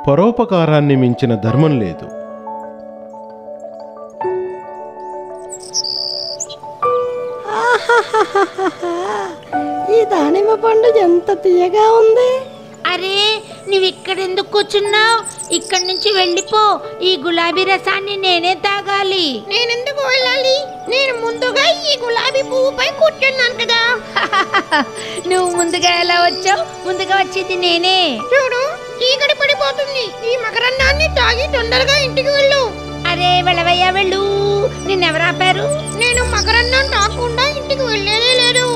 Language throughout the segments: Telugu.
పరోపకారాన్ని మించిన ధర్మం లేదు. ఈ దానిమ్మ పండు ఎంత తీయగా ఉంది. అరే, నువ్విక్కడెందుకు కూర్చున్నావు? ఇక్కడి నుంచి వెళ్ళిపో. ఈ గులాబీ రసాన్ని నేనే తాగాలి. నేనెందుకు వెళ్ళాలి? నేను ముందుగా ఈ గులాబీ పువ్వుపై కూర్చున్నాను కదా. నువ్వు ముందుగా ఎలా వచ్చావు? ముందుగా వచ్చేది నేనే. చూడు, చీకటి పడిపోతుంది. ఈ మకరందాన్ని తాగి తొందరగా ఇంటికి వెళ్ళు. అరే వెళ్ళవయ్యా, వెళ్ళు. నిన్నెవరు ఆపారు? నేను మకరందం తాగకుండా ఇంటికి వెళ్ళేదే లేదు.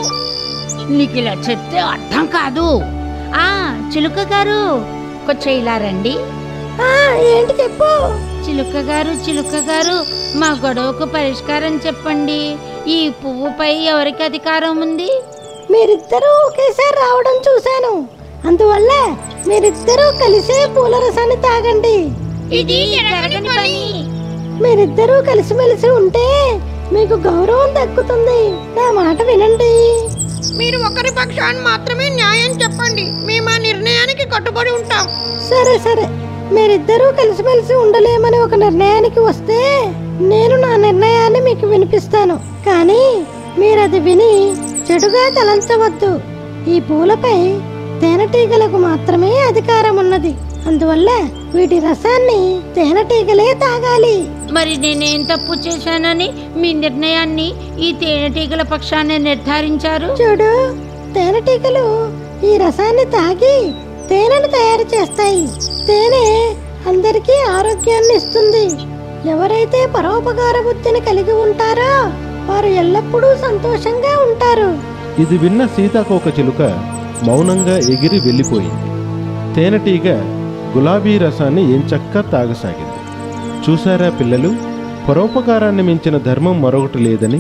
నీకు ఇలా చెప్తే అర్థం కాదు. చిలుక గారు, కొంచెం ఇలా రండి. ఏంటి చెప్పు. చిలుక గారు, మా గొడవకు పరిష్కారం చెప్పండి. ఈ పువ్వుపై ఎవరికి అధికారం ఉంది? మీరిద్దరూ ఒకేసారి రావడం చూశాను. అందువల్ల మీరిద్దరూ కలిసే పూల రసాన్ని తాగండి. ఇది జరగని పని. మీరిద్దరూ కలిసిమెలిసి ఉంటే మీకు గౌరవం దక్కుతుంది. నా మాట వినండి. మీరు ఒకరి పక్షాన్ని మాత్రమే న్యాయం చెప్పండి. మేము ఆ నిర్ణయానికి కట్టుబడి ఉంటాం. సరే సరే, మీరిద్దరూ కలిసిమెలిసి ఉండలేమని ఒక నిర్ణయానికి వస్తే నేను నా నిర్ణయాన్ని మీకు వినిపిస్తాను. కానీ మీరది విని చెడుగా తలంచవద్దు. ఈ పూలపై తేనెటీగలకు మాత్రమే అధికారం ఉన్నది. అందువల్ల వీటి రసాన్ని తేనెటీగలే తాగాలి. మరి నేనేం తప్పు చేశానని మీ నిర్ణయాన్ని ఈ తేనెటీగల పక్షాన్ని నిర్ధారించారు? చూడు, తేనెటీగలు ఈ రసాన్ని తాగి తేనెను తయారు చేస్తాయి. తేనె అందరికీ ఆరోగ్యాన్ని ఇస్తుంది. ఎవరైతే పరోపకార బుద్ధిని కలిగి ఉంటారో వారు ఎల్లప్పుడూ సంతోషంగా ఉంటారు. ఇది విన్న సీతాకోక చిలుక మౌనంగా ఎగిరి వెళ్ళిపోయింది. తేనెటీగ గులాబీ రసాన్ని ఎంచక్కా తాగసాగింది. చూసారా పిల్లలు, పరోపకారాన్ని మించిన ధర్మం మరొకటి లేదని.